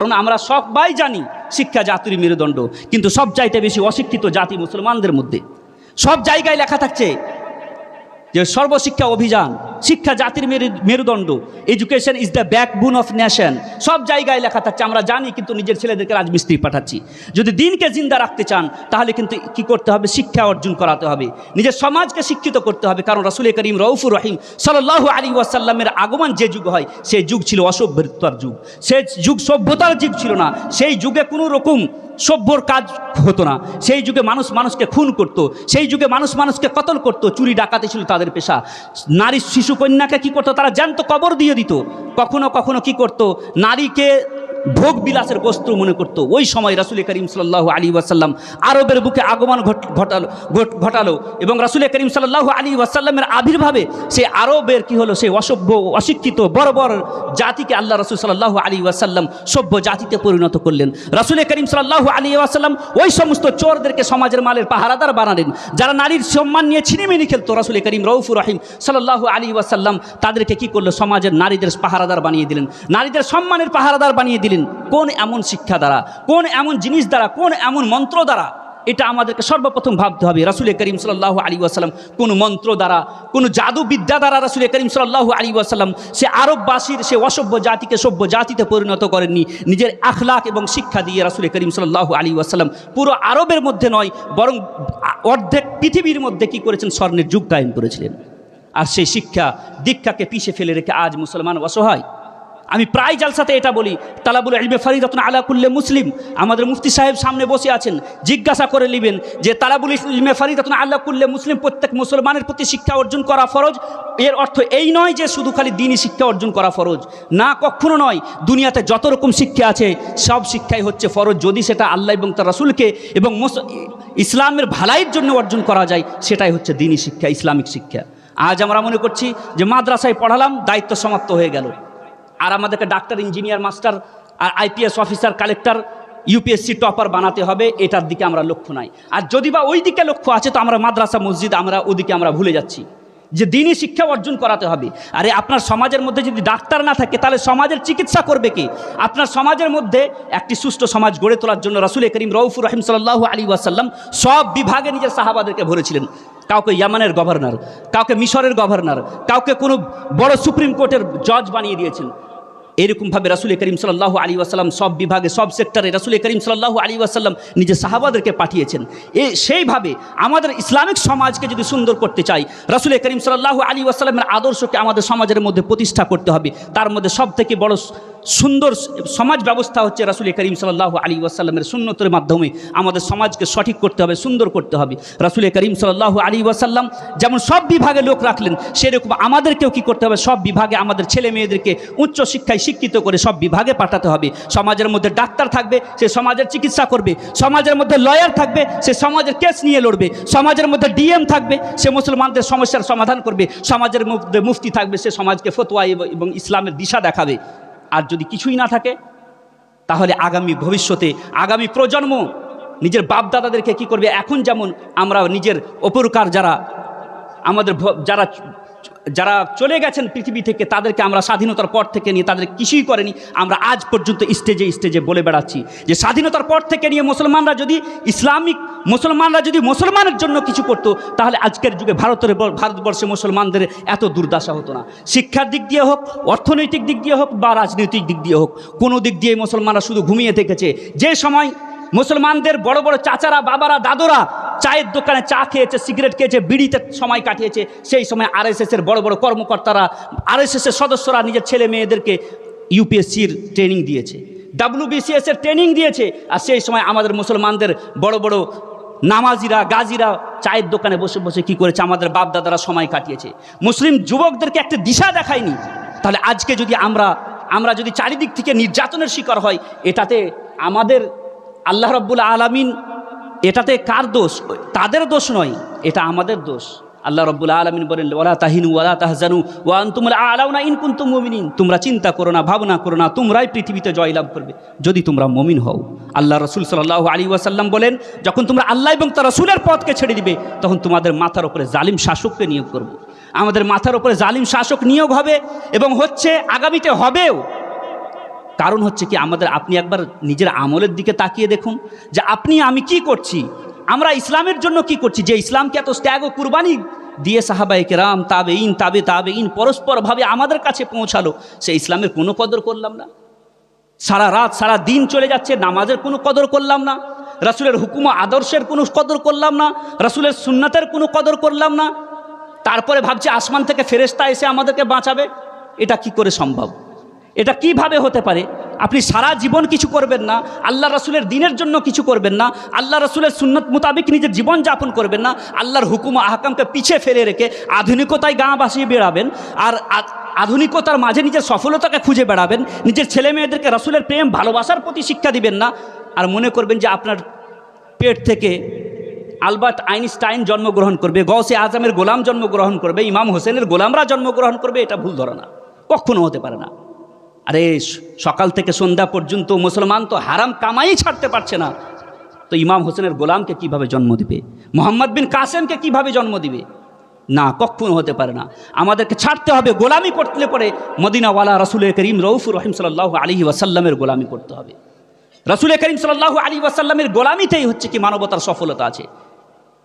কারণ আমরা সবাই জানি শিক্ষা জাতির মেরুদণ্ড, কিন্তু সব চাইতে বেশি অশিক্ষিত জাতি মুসলমানদের মধ্যে। সব জায়গায় লেখা থাকছে যে সর্বশিক্ষা অভিযান, শিক্ষা জাতির মেরুদণ্ড, education is the backbone of nation. সব জায়গায় লেখা থাকছে, আমরা জানি, কিন্তু নিজের ছেলেদেরকে রাজমিস্ত্রি পাঠাচ্ছি। যদি দিনকে জিন্দা রাখতে চান তাহলে কিন্তু কি করতে হবে? শিক্ষা অর্জন করাতে হবে, নিজের সমাজকে শিক্ষিত করতে হবে। কারণ রাসূল করিম রউফুর রহিম সাল্লাল্লাহু আলাইহি ওয়াসাল্লামের আগমন যে যুগ হয়, সেই যুগ ছিল অসভ্যতার যুগ, সেই যুগ সভ্যতার যুগ ছিল না। সেই যুগে কোনো রকম সভ্যর কাজ হতো না। সেই যুগে মানুষ মানুষকে খুন করত, সেই যুগে মানুষ মানুষকে কতল করত, চুরি ডাকাতি ছিল তাদের পেশা। নারী শিশু কন্যাকে কি করতো? তারা জ্যান্ত কবর দিয়ে দিত। কখনো কখনো কি করত? নারীকে ভোগ বিলাসের বস্তু মনে করত। ওই সময় রাসূল করিম সাল্লাল্লাহু আলাইহি ওয়াসাল্লাম আরবের বুকে আগমন ঘটালো এবং রাসূল করিম সাল্লাল্লাহু আলাইহি ওয়াসাল্লামের আবির্ভাবে সেই আরবের কি হলো? সেই অসভ্য অশিক্ষিত বর্বর জাতিকে আল্লাহ রাসূল সাল্লাল্লাহু আলাইহি ওয়াসাল্লাম সভ্য জাতিতে পরিণত করলেন। রাসূল করিম সাল্লাল্লাহু আলাইহি ওয়াসাল্লাম ওই সমস্ত চোরদেরকে সমাজের মালের পাহারাদার বানালেন, যারা নারীর সম্মান নিয়ে ছিনিমিনি খেলতো। রাসূল করিম রউফুর রহিম সাল্লাল্লাহু আলাইহি ওয়াসাল্লাম তাদেরকে কি করলো? সমাজের নারীদের পাহারাদার বানিয়ে দিলেন, নারীদের সম্মানের পাহারাদার বানিয়ে দিলেন। কোন এমন শিক্ষা দ্বারা, কোন এমন জিনিস দ্বারা, কোন এমন মন্ত্র দ্বারা? এটা আমাদেরকে সর্বপ্রথম ভাবতে হবে। রাসূল করিম সাল্লাল্লাহু আলাইহি ওয়াসাল্লাম কোন মন্ত্র দ্বারা, কোন জাদু বিদ্যা দ্বারা রাসূল করিম সাল্লাল্লাহু আলাইহি ওয়াসাল্লাম সে আরববাসীর সে অসভ্য জাতিকে সভ্য জাতিতে পরিণত করেননি। নিজের আখলাক এবং শিক্ষা দিয়ে রাসূল করিম সাল্লাল্লাহু আলাইহি ওয়াসাল্লাম পুরো আরবের মধ্যে নয়, বরং অর্ধেক পৃথিবীর মধ্যে কি করেছেন? স্বর্ণের যুগ কায়েম করেছিলেন। আর সেই শিক্ষা দীক্ষাকে পিছে ফেলে রেখে আজ মুসলমান অসহায়। আমি প্রায় জালসাতে এটা বলি, তালাবুল ইলমে ফরিদাতুন আলা কুল্লি মুসলিম। আমাদের মুফতি সাহেব সামনে বসে আছেন, জিজ্ঞাসা করে নেবেন যে তালাবুল ইলমে ফরিদাতুন আলা কুল্লি মুসলিম, প্রত্যেক মুসলমানের প্রতি শিক্ষা অর্জন করা ফরজ। এর অর্থ এই নয় যে শুধু খালি দ্বীনি শিক্ষা অর্জন করা ফরজ, না, কখনো নয়। দুনিয়াতে যত রকম শিক্ষা আছে সব শিক্ষাই হচ্ছে ফরজ, যদি সেটা আল্লাহ এবং তার রাসূলকে এবং ইসলামের ভালাইয়ের জন্য অর্জন করা যায়, সেটাই হচ্ছে দ্বীনি শিক্ষা, ইসলামিক শিক্ষা। আজ আমরা মনে করছি যে মাদ্রাসায় পড়ালাম, দায়িত্ব সমাপ্ত হয়ে গেল, আর আমাদেরকে ডাক্তার, ইঞ্জিনিয়ার, মাস্টার আর IPS officer, collector, UPSC topper বানাতে হবে, এটার দিকে আমরা লক্ষ্য নাই। আর যদি বা ওই দিকে লক্ষ্য আছে তো আমরা মাদ্রাসা মসজিদ আমরা ওদিকে আমরা ভুলে যাচ্ছি যে দ্বীনি শিক্ষা অর্জন করাতে হবে। আরে আপনার সমাজের মধ্যে যদি ডাক্তার না থাকে তাহলে সমাজের চিকিৎসা করবে কি? আপনার সমাজের মধ্যে একটি সুষ্ঠু সমাজ গড়ে তোলার জন্য রাসূল করিম রউফুর রহিম সাল্লাল্লাহু আলাইহি ওয়াসাল্লাম সব বিভাগে নিজের সাহাবাদেরকে ভরেছিলেন। কাউকে ইয়ামানের গভর্নর, কাউকে মিশরের গভর্নর, কাউকে কোনো বড় সুপ্রিম কোর্টের জজ বানিয়ে দিয়েছেন। এরকমভাবে রাসূল করিম সাল্লাল্লাহু আলাইহি ওয়াসাল্লাম সব বিভাগে, সব সেক্টরে রাসূল করিম সাল্লাল্লাহু আলাইহি ওয়াসাল্লাম নিজের সাহাবাদেরকে পাঠিয়েছেন। সেইভাবে আমাদের ইসলামিক সমাজকে যদি সুন্দর করতে চাই, রাসূল করিম সাল্লাল্লাহু আলাইহি ওয়াসাল্লামের আদর্শকে আমাদের সমাজের মধ্যে প্রতিষ্ঠা করতে হবে। তার মধ্যে সবথেকে বড় সুন্দর সমাজ ব্যবস্থা হচ্ছে রাসূল করিম সাল্লাল্লাহু আলাইহি ওয়াসাল্লামের সুন্নতের মাধ্যমে আমাদের সমাজকে সঠিক করতে হবে, সুন্দর করতে হবে। রাসূল করিম সাল্লাল্লাহু আলাইহি ওয়াসাল্লাম যেমন সব বিভাগে লোক রাখলেন, সেরকম আমাদেরকেও কি করতে হবে? সব বিভাগে আমাদের ছেলে মেয়েদেরকে উচ্চ শিক্ষায় শিক্ষিত করে সব বিভাগে পাঠাতে হবে। সমাজের মধ্যে ডাক্তার থাকবে, সে সমাজের চিকিৎসা করবে। সমাজের মধ্যে লয়ার থাকবে, সে সমাজের কেস নিয়ে লড়বে। সমাজের মধ্যে ডিএম থাকবে, সে মুসলমানদের সমস্যার সমাধান করবে। সমাজের মধ্যে মুফতি থাকবে, সে সমাজকে ফতোয়া এবং ইসলামের দিশা দেখাবে। আর যদি কিছুই না থাকে তাহলে আগামী ভবিষ্যতে আগামী প্রজন্ম নিজের বাপদাদাদেরকে কি করবে? এখন যেমন আমরা নিজের অপরকার যারা আমাদের যারা চলে গেছেন পৃথিবী থেকে, তাদেরকে আমরা স্বাধীনতার পর থেকে নিয়ে তাদের কিছুই করেনি, আমরা আজ পর্যন্ত স্টেজে স্টেজে বলে বেড়াচ্ছি যে স্বাধীনতার পর থেকে নিয়ে মুসলমানরা যদি মুসলমানের জন্য কিছু করতো তাহলে আজকের যুগে ভারতবর্ষে মুসলমানদের এত দুর্দশা হতো না। শিক্ষার দিক দিয়ে হোক, অর্থনৈতিক দিক দিয়ে হোক বা রাজনৈতিক দিক দিয়ে হোক, কোনো দিক দিয়ে মুসলমানরা শুধু ঘুমিয়ে থেকেছে। যে সময় মুসলমানদের বড় বড় চাচারা, বাবারা, দাদুরা চায়ের দোকানে চা খেয়েছে, সিগারেট খেয়েছে, বিড়িতে সময় কাটিয়েছে, সেই সময় আরএসএসের বড় বড় কর্মকর্তারা, আরএসএসের সদস্যরা নিজের ছেলে মেয়েদেরকে ইউপিএসসির ট্রেনিং দিয়েছে, WBCS এর ট্রেনিং দিয়েছে। আর সেই সময় আমাদের মুসলমানদের বড় বড় নামাজিরা, গাজীরা চায়ের দোকানে বসে বসে কি করেছে? আমাদের বাপদাদারা সময় কাটিয়েছে। মুসলিম যুবকদেরকে একটা দিশা দেখায়নি। তাহলে আজকে যদি আমরা যদি চারিদিক থেকে নির্যাতনের শিকার হয়, এটাতে আমাদের আল্লাহ রাব্বুল আলামিন, এটাতে কার দোষ? তাদের দোষ নয়, এটা আমাদের দোষ। আল্লাহ রাব্বুল আলামিন বলেন, ওয়ালা তাহিনু ওয়ালা তাহজানু ওয়া আনতুমুল আ'লাউনা ইন কুনতুম মুমিনিন। তোমরা চিন্তা করো না, ভাবনা করো না, তোমরাই পৃথিবীতে জয়লাভ করবে যদি তোমরা মুমিন হও। আল্লাহ রাসূল সাল্লাল্লাহু আলাইহি ওয়াসাল্লাম বলেন, যখন তোমরা আল্লাহ এবং তার রাসূলের পথকে ছেড়ে দিবে, তখন তোমাদের মাথার উপরে জালিম শাসককে নিয়োগ করব। আমাদের মাথার উপরে জালিম শাসক নিয়োগ হবে এবং হচ্ছে, আগামীতে হবেও। কারণ হচ্ছে কি, আপনি একবার নিজের আমলের দিকে তাকিয়ে দেখুন যে আমি কি করছি, আমরা ইসলামের জন্য কি করছি। যে ইসলামকে এত ত্যাগ ও কুরবানি দিয়ে সাহাবায়ে কেরাম, তাবেঈন পরস্পরভাবে আমাদের কাছে পৌঁছালো, সেই ইসলামের কোনো কদর করলাম না। সারা রাত সারা দিন চলে যাচ্ছে, নামাজের কোনো কদর করলাম না, রাসূলের হুকুম ও আদর্শের কোনো কদর করলাম না, রাসূলের সুন্নাতের কোনো কদর করলাম না। তারপরে ভাবছি আসমান থেকে ফেরেশতা এসে আমাদেরকে বাঁচাবে। এটা কি করে সম্ভব? এটা কিভাবে হতে পারে? আপনি সারা জীবন কিছু করবেন না, আল্লাহ রাসূলের দ্বীনের জন্য কিছু করবেন না, আল্লাহ রাসূলের সুন্নত মোতাবেক নিজের জীবন যাপন করবেন না, আল্লাহর হুকুম ও আহকামকে পিছে ফেলে রেখে আধুনিকতায় গা ভাসিয়ে বেড়াবেন, আর আধুনিকতার মাঝে নিজের সফলতাকে খুঁজে বেড়াবেন, নিজের ছেলে মেয়েদেরকে রাসূলের প্রেম ভালোবাসার প্রতি শিক্ষা দিবেন না, আর মনে করবেন যে আপনার পেট থেকে আলবার্ট আইনস্টাইন জন্মগ্রহণ করবে, গৌসে আজমের গোলাম জন্মগ্রহণ করবে, ইমাম হোসেনের গোলামরা জন্মগ্রহণ করবে। এটা ভুল ধারণা, কখনো হতে পারে না। আরে সকাল থেকে সন্ধ্যা পর্যন্ত মুসলমান তো হারাম কামাই ছাড়তে পারছে না, তো ইমাম হোসেনের গোলামকে কিভাবে জন্ম দিবে? মোহাম্মদ বিন কাসেমকে কিভাবে জন্ম দিবে? না, কখনো হতে পারে না। আমাদেরকে ছাড়তে হবে, গোলামি করতে পরে মদিনাওয়ালা রাসূল করিম রউফুর রহিম সাল্লাল্লাহু আলাইহি ওয়াসাল্লামের গোলামি করতে হবে। রাসূল করিম সাল্লাল্লাহু আলাইহি ওয়াসাল্লামের গোলামিতেই হচ্ছে কি মানবতার সফলতা আছে,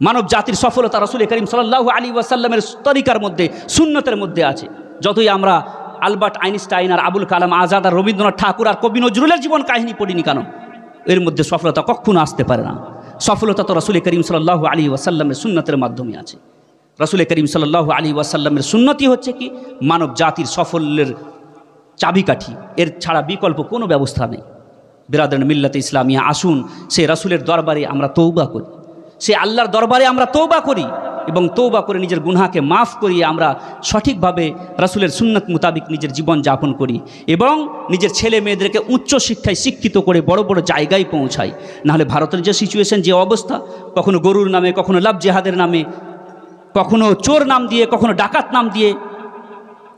মানব জাতির সফলতা রাসূল করিম সাল্লাল্লাহু আলাইহি ওয়াসাল্লামের তরিকার মধ্যে, সুন্নতের মধ্যে আছে। যতই আমরা আলবার্ট আইনস্টাইন আর আবুল কালাম আজাদ আর রবীন্দ্রনাথ ঠাকুর আর কবি নজরুলের জীবন কাহিনী পড়িনি কেন, এর মধ্যে সফলতা কখনো আসতে পারে না। সফলতা তো রাসূল করিম সাল্লাল্লাহু আলাইহি ওয়াসাল্লামের সুন্নতের মাধ্যমে আছে। রাসূল করিম সাল্লাল্লাহু আলাইহি ওয়াসাল্লামের সুন্নতই হচ্ছে কি মানব জাতির সাফল্যের চাবিকাঠি, এর ছাড়া বিকল্প কোনো ব্যবস্থা নেই। বিরাদরান মিল্লাতে ইসলামিয়া, আসুন সে রাসূলের দরবারে আমরা তওবা করি, সে আল্লাহর দরবারে আমরা তওবা করি, এবং তওবা করে নিজের গুনাহকে মাফ করিয়ে আমরা সঠিকভাবে রাসূলের সুন্নাত মোতাবিক নিজের জীবন যাপন করি, এবং নিজের ছেলে মেয়েদেরকে উচ্চ শিক্ষায় শিক্ষিত করে বড় বড় জায়গায় পৌঁছাই। নাহলে ভারতের যে সিচুয়েশন, যে অবস্থা, কখনো গরুর নামে, কখনো লাভ জেহাদের নামে, কখনো চোর নাম দিয়ে, কখনো ডাকাত নাম দিয়ে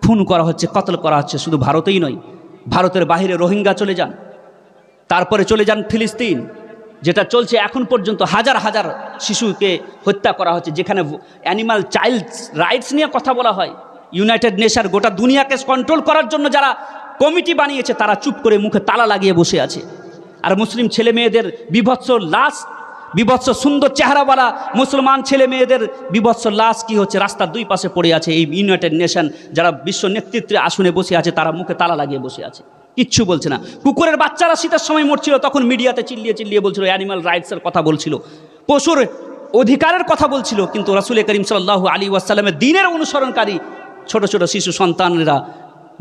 খুন করা হচ্ছে, কতল করা হচ্ছে। শুধু ভারতেই নয়, ভারতের বাইরে রোহিঙ্গা চলে যান, তারপরে চলে যান ফিলিস্তিন, যেটা চলছে এখন পর্যন্ত, হাজার হাজার শিশুকে হত্যা করা হচ্ছে, যেখানে অ্যানিমাল চাইল্ড রাইটস নিয়ে কথা বলা হয়। ইউনাইটেড নেশন গোটা দুনিয়াকে কন্ট্রোল করার জন্য যারা কমিটি বানিয়েছে, তারা চুপ করে মুখে তালা লাগিয়ে বসে আছে। আর মুসলিম ছেলে মেয়েদের বিভৎস লাশ, বিভৎস সুন্দর চেহারাওয়ালা মুসলমান ছেলে মেয়েদের বিভৎস লাশ কি হচ্ছে, রাস্তার দুই পাশে পড়ে আছে। এই ইউনাইটেড নেশন যারা বিশ্ব নেতৃত্বে আসনে বসে আছে, তারা মুখে তালা লাগিয়ে বসে আছে, কিচ্ছু বলছে না। কুকুরের বাচ্চারা শীতের সময় মরছিল, তখন মিডিয়াতে চিল্লিয়ে চিল্লিয়ে বলছিল, অ্যানিমাল রাইটসের কথা বলছিল, পশুর অধিকারের কথা বলছিল। কিন্তু রাসূল করিম সাল্লাল্লাহু আলাইহি ওয়াসাল্লামের দ্বীনের অনুসরণকারী ছোট ছোট শিশু সন্তানেরা,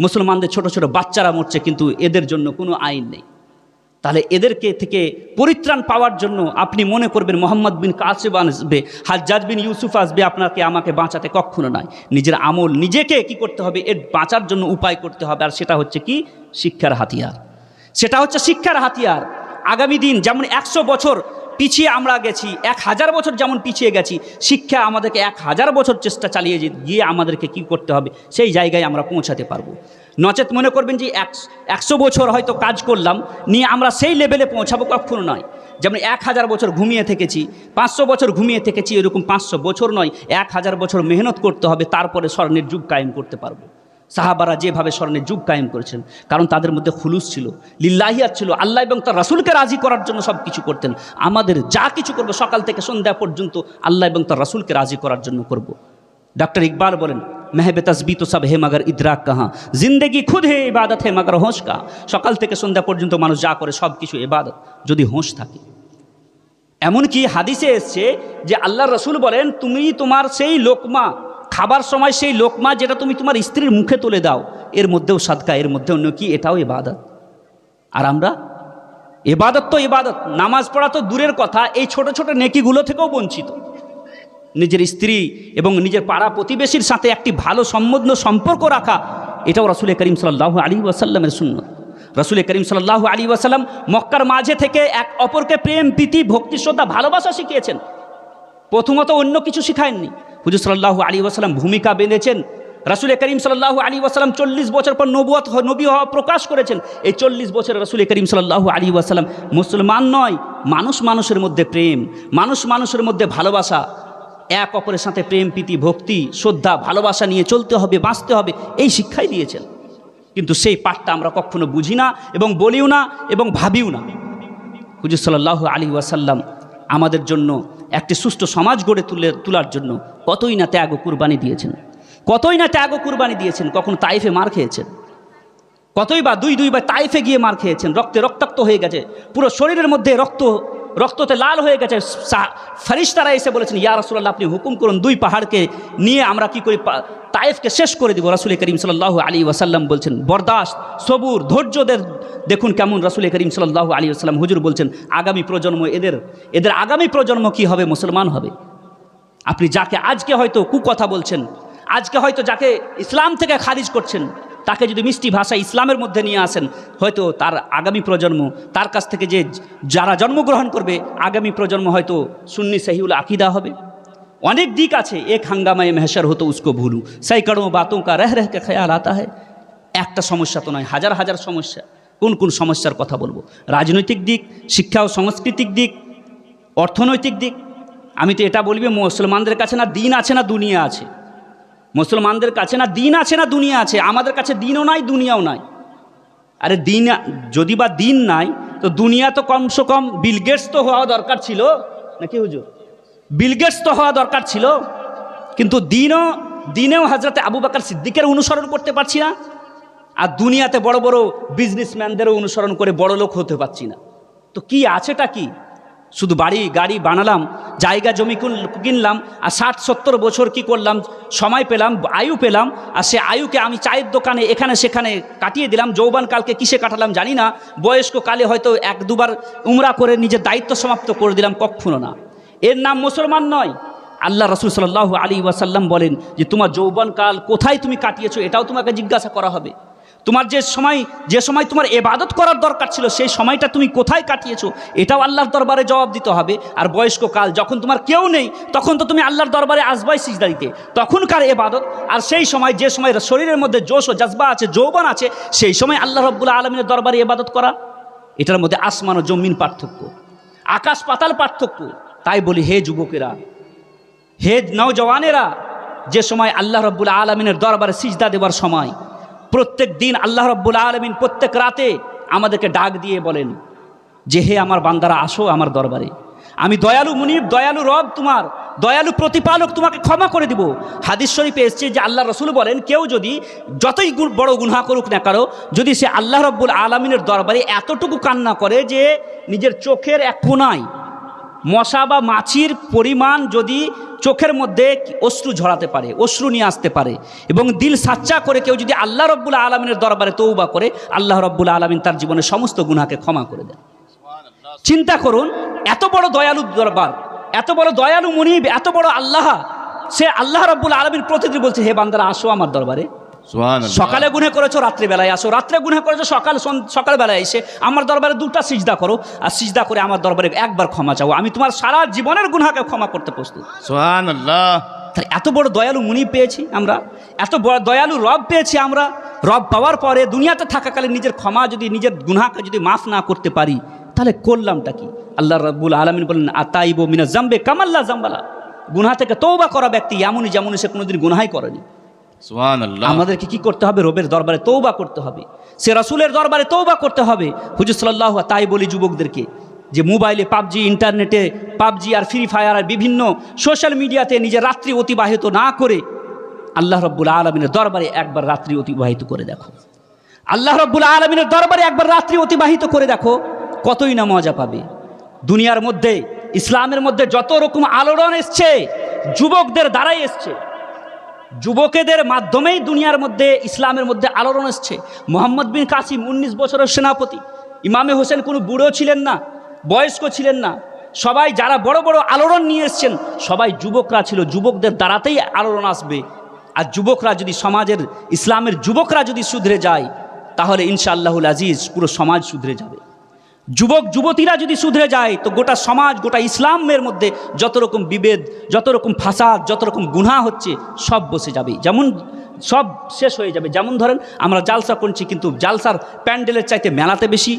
মুসলমানদের ছোট ছোট বাচ্চারা মরছে, কিন্তু এদের জন্য কোনো আইন নেই। তাহলে এদেরকে থেকে পরিত্রাণ পাওয়ার জন্য আপনি মনে করবেন মোহাম্মদ বিন কাসেম আসবে, হাজ্জাজ বিন ইউসুফ আসবে আপনাকে আমাকে বাঁচাতে, কখনো নয়। নিজের আমল নিজেকে কি করতে হবে, এর বাঁচার জন্য উপায় করতে হবে, আর সেটা হচ্ছে কি শিক্ষার হাতিয়ার। সেটা হচ্ছে শিক্ষার হাতিয়ার। আগামী দিন যেমন 100 বছর পিছিয়ে আমরা গেছি, 1000 বছর যেমন পিছিয়ে গেছি, শিক্ষা আমাদেরকে 1000 বছর চেষ্টা চালিয়ে গিয়ে আমাদেরকে কি করতে হবে, সেই জায়গায় আমরা পৌঁছাতে পারবো। নচেত মনে করবেন যে 100 বছর হয়তো কাজ করলাম নিয়ে আমরা সেই লেভেলে পৌঁছাবো, কখনো নয়। যেমন 1000 বছর ঘুমিয়ে থেকেছি, 500 বছর ঘুমিয়ে থেকেছি, এরকম 500 বছর নয়, 1000 বছর মেহনত করতে হবে, তারপরে স্বর্ণের যুগ কায়েম করতে পারবো। সাহাবারা যেভাবে স্বর্ণের যুগ কায়েম করেছেন, কারণ তাদের মধ্যে খুলুস ছিল, লিল্লাহিয়াত ছিল, আল্লাহ এবং তার রাসূলকে রাজি করার জন্য সব কিছু করতেন। আমাদের যা কিছু করবো সকাল থেকে সন্ধ্যা পর্যন্ত আল্লাহ এবং তার রাসূলকে রাজি করার জন্য করব। डॉक्टर इकबाल बोलें महब तस्बी तो सब है मगर इदराक कहाँ, जिंदगी खुद है इबादत है मगर होश का। सकाल থেকে সন্ধ্যা পর্যন্ত মানুষ যা করে সব কিছু ইবাদত, যদি হোশ থাকে। এমনকি হাদিসে এসছে যে আল্লাহর রাসূল বলেন, তুমি তোমার সেই লোকমা খাবার সময়, সেই লোকমা যেটা তুমি তোমার স্ত্রীর মুখে তুলে দাও, এর মধ্যেও সাদকা, এর মধ্যেও নেকি, এটাও ইবাদত। আর আমরা ইবাদত তো ইবাদত, নামাজ পড়া তো দূরের কথা, এই ছোট ছোট নেকিগুলো থেকেও বঞ্চিত। নিজের স্ত্রী এবং নিজের পাড়া প্রতিবেশীর সাথে একটি ভালো সম্পর্ক রাখা, এটাও রাসূল করিম সাল্লাল্লাহু আলাইহি ওয়াসাল্লামের সুন্নাত। রাসূল করিম সাল্লাল্লাহু আলাইহি ওয়াসাল্লাম মক্কার মাঝে থেকে এক অপরকে প্রেম, প্রীতি, ভক্তি, শ্রদ্ধা, ভালোবাসা শিখিয়েছেন। প্রথমত অন্য কিছু শিখায়ননি। হুজুর সাল্লাল্লাহু আলাইহি ওয়াসাল্লাম ভূমিকা বেঁধেছেন। রাসূল করিম সাল্লাল্লাহু আলাইহি ওয়াসাল্লাম 40 বছর পর নবী হওয়া প্রকাশ করেছেন। এই 40 বছরে রাসূল করিম সাল্লাল্লাহু আলাইহি ওয়াসাল্লাম মুসলমান নয়, মানুষ মানুষের মধ্যে প্রেম, মানুষ মানুষের মধ্যে ভালোবাসা, এক অপরের সাথে প্রেম, প্রীতি, ভক্তি, শ্রদ্ধা, ভালোবাসা নিয়ে চলতে হবে, বাঁচতে হবে, এই শিক্ষাই দিয়েছেন। কিন্তু সেই পাঠটা আমরা কখনো বুঝি না এবং বলিও না এবং ভাবিও না। হুজুর সাল্লাল্লাহু আলাইহি ওয়াসাল্লাম আমাদের জন্য একটি সুষ্ঠু সমাজ গড়ে তোলার জন্য কতই না ত্যাগ ও কুরবানি দিয়েছেন, কতই না ত্যাগ ও কুরবানি দিয়েছেন। কখনো তাইফে মার খেয়েছেন, কতই বা দুইবার তাইফে গিয়ে মার খেয়েছেন, রক্তে রক্তাক্ত হয়ে গেছে, পুরো শরীরের মধ্যে রক্ততে লাল হয়ে গেছে। ফেরেশতারা এসে বলেছেন, ইয়া রাসূলুল্লাহ, আপনি হুকুম করুন, 2 পাহাড়কে নিয়ে আমরা কি করি, তাইফকে শেষ করে দিব। রাসূল করিম সাল্লাল্লাহু আলাইহি ওয়াসাল্লাম বলছেন, বরদাস্ত, সবুর, ধৈর্যদের দেখুন কেমন। রাসূল করিম সাল্লাল্লাহু আলাইহি ওয়াসাল্লাম হুজুর বলছেন, আগামী প্রজন্ম এদের আগামী প্রজন্ম কি হবে, মুসলমান হবে। আপনি যাকে আজকে হয়তো কুকথা বলছেন, আজকে হয়তো যাকে ইসলাম থেকে খারিজ করছেন, তাকে যদি মিষ্টি ভাষা ইসলামের মধ্যে নিয়ে আসেন, হয়তো তার আগামী প্রজন্ম, তার কাছ থেকে যারা জন্মগ্রহণ করবে, আগামী প্রজন্ম হয়তো সুন্নি সহিউল আকীদা হবে। অনেক দিক আছে। এক হাঙ্গামায় মেহশর হতো উসকো ভুলু, সৈকড়োं বাতों का रह रह के ख्याल आता है। একটা সমস্যা তো নয়, হাজার হাজার সমস্যা। কোন কোন সমস্যার কথা বলবো? রাজনৈতিক দিক, শিক্ষা ও সাংস্কৃতিক দিক, অর্থনৈতিক দিক। আমি তো এটা বলবি, মুসলমানদের কাছে না দিন আছে না দুনিয়া আছে। মুসলমানদের কাছে না দিন আছে না দুনিয়া আছে। আমাদের কাছে দিনও নাই, দুনিয়াও নাই। আরে দিন যদি বা দিন নাই, তো দুনিয়া তো কমসে কম বিল গেটস তো হওয়া দরকার ছিল নাকি হুজুর? বিল গেটস তো হওয়া দরকার ছিল। কিন্তু দিনেও হযরতে আবু বকর সিদ্দিকের অনুসরণ করতে পারছি না, আর দুনিয়াতে বড় বড় বিজনেসম্যানদেরও অনুসরণ করে বড় লোক হতে পারছি না। তো কি আছেটা কি? শুধু বাড়ি গাড়ি বানালাম, জায়গা জমি কিনলাম, আর 60-70 বছর কি করলাম, সময় পেলাম, আয়ু পেলাম, আর সে আয়ুকে আমি চায়ের দোকানে এখানে সেখানে কাটিয়ে দিলাম। যৌবনকালকে কিসে কাটালাম জানি না, বয়স্ক কালে হয়তো 1-2 বার উমরা করে নিজের দায়িত্ব সমাপ্ত করে দিলাম। কখনো না, এর নাম মুসলমান নয়। আল্লাহ রাসূল সাল্লাল্লাহু আলাইহি ওয়াসাল্লাম বলেন যে তোমার যৌবনকাল কোথায় তুমি কাটিয়েছো, এটাও তোমাকে জিজ্ঞাসা করা হবে। তোমার যে সময় তোমার ইবাদত করার দরকার ছিল, সেই সময়টা তুমি কোথায় কাটিয়েছো, এটাও আল্লাহর দরবারে জবাব দিতে হবে। আর বয়স্ক কাল, যখন তোমার কেউ নেই, তখন তো তুমি আল্লাহর দরবারে আসবাই সিজদা দিতে, তখনকার ইবাদত। আর সেই সময় যে সময় শরীরের মধ্যে জোশ ও জজবা আছে, যৌবন আছে, সেই সময় আল্লাহ রাব্বুল আলামিনের দরবারে ইবাদত করা, এটার মধ্যে আসমান ও জমিন পার্থক্য, আকাশ পাতাল পার্থক্য। তাই বলি, হে যুবকেরা, হে নওজওয়ানেরা, যে সময় আল্লাহ রাব্বুল আলামিনের দরবারে সিজদা দেওয়ার সময়, প্রত্যেক দিন আল্লাহ রাব্বুল আলামিন প্রত্যেক রাতে আমাদেরকে ডাক দিয়ে বলেন যে হে আমার বান্দারা, আসো আমার দরবারে, আমি দয়ালু মুনিব, দয়ালু রব, তোমার দয়ালু প্রতিপালক, তোমাকে ক্ষমা করে দিব। হাদিস শরীফে এসেছে যে আল্লাহ রসুল বলেন, কেউ যদি যতই বড় গুনাহ করুক না কারো, যদি সে আল্লাহ রাব্বুল আলামিনের দরবারে এতটুকু কান্না করে যে নিজের চোখের এক কোণায় মশা বা মাছির পরিমাণ যদি চোখের মধ্যে অশ্রু ঝরাতে পারে, অশ্রু নিয়ে আসতে পারে, এবং দিল সাচ্চা করে কেউ যদি আল্লাহ রাব্বুল আলামিনের দরবারে তওবা করে, আল্লাহ রাব্বুল আলামিন তার জীবনের সমস্ত গুনাহকে ক্ষমা করে দেন। চিন্তা করুন, এত বড় দয়ালু দরবার, এত বড় দয়ালু মুনিব, এত বড় আল্লাহ, সে আল্লাহ রাব্বুল আলামিন প্রতিদিন বলছে, হে বান্দারা, আসো আমার দরবারে। সকালে গুনাহ করেছো, রাত্রিবেলায় আসো, রাত্রে গুনাহ করেছো, সকালবেলায় এসে আমার দরবারে 2টা সিজদা করো, আর সিজদা করে আমার দরবারে একবার ক্ষমা চাও, আমি তোমার সারা জীবনের গুনাহকে ক্ষমা করতে প্রস্তুত। সুবহানাল্লাহ। এত বড় দয়ালু মুনিব পেয়েছি আমরা, এত বড় দয়ালু রব পেয়েছি আমরা। রব পাওয়ার পরে দুনিয়াতে থাকাকালে নিজের নিজের গুনাহকে যদি মাফ না করতে পারি, তাহলে করলামটা কি? আল্লাহ রাব্বুল আলামিন বলেন, আতাইবু মিনাজ জামবে কামাল্লা জামবালা, গুনাহ থেকে তওবা করা ব্যক্তি এমনই যেমন সে কোনোদিন গুনাহই করেনি। সুবহানাল্লাহ। আমাদেরকে কি করতে হবে? রবের দরবারে তওবা করতে হবে, সে রাসূলের দরবারে তওবা করতে হবে। হুজুর সাল্লাল্লাহু, তাই বলি যুবকদেরকে যে মোবাইলে পাবজি, ইন্টারনেটে পাবজি আর ফ্রি ফায়ার আর বিভিন্ন সোশ্যাল মিডিয়াতে নিজের রাত্রি অতিবাহিত না করে আল্লাহ রাব্বুল আলামিনের দরবারে একবার রাত্রি অতিবাহিত করে দেখো। আল্লাহ রাব্বুল আলামিনের দরবারে একবার রাত্রি অতিবাহিত করে দেখো, কতই না মজা পাবে। দুনিয়ার মধ্যে, ইসলামের মধ্যে যত রকম আলোড়ন এসছে, যুবকদের দ্বারাই এসছে, যুবকেদের মাধ্যমেই দুনিয়ার মধ্যে ইসলামের মধ্যে আলোড়ন এসছে। মোহাম্মদ বিন কাসিম 19 বছরের সেনাপতি, ইমামে হোসেন কোনো বুড়ো ছিলেন না, বয়স্ক ছিলেন না, সবাই যারা বড় বড় আলোড়ন নিয়ে এসছেন সবাই যুবকরা ছিল। যুবকদের দ্বারাতেই আলোড়ন আসবে। আর যুবকরা যদি সমাজের, ইসলামের যুবকরা যদি শুধরে যায়, তাহলে ইনশাআল্লাহুল আজিজ পুরো সমাজ শুধরে যাবে। যুবক যুবতীরা যদি শুধরে যায়, তো গোটা সমাজ, গোটা ইসলামের মধ্যে যত রকম বিভেদ, যত রকম ফাসাদ, যত রকম গুনাহ হচ্ছে, সব বসে যাবে, যেমন সব শেষ হয়ে যাবে। যেমন ধরেন, আমরা জালসা করছি, কিন্তু জালসার প্যান্ডেলের চাইতে মেলাতে বেশি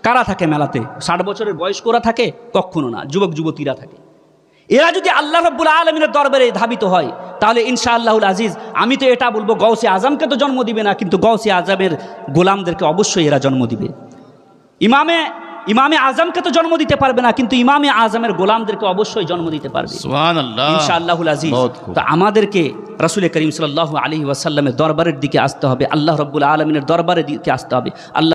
কারা থাকে? মেলাতে 60 বছরের বয়স্করা থাকে? কখনো না, যুবক যুবতীরা থাকে। এরা যদি আল্লাহ রাব্বুল আলামিনের দরবারে ধাবিত হয় তাহলে ইনশাআল্লাহুল আজিজ আমি তো এটা বলবো গৌসে আজমকে তো জন্ম দিবে না, কিন্তু গৌসে আজমের গোলামদেরকে অবশ্যই এরা জন্ম দিবে। ইমামে আজমকে তো জন্ম দিতে পারবে না, কিন্তু ইমামে আজমের গোলামদেরকে অবশ্যই জন্ম দিতে পারবে সুবহানাল্লাহ ইনশাআল্লাহুল আজিজ। বহুত খুব। তো আমাদেরকে রাসূল করিম সাল্লাল্লাহু আলাইহি ওয়াসাল্লামের দরবারের দিকে আসতে হবে, আল্লাহ রাব্বুল আলামিনের দরবারের দিকে আসতে হবে। আল্লাহ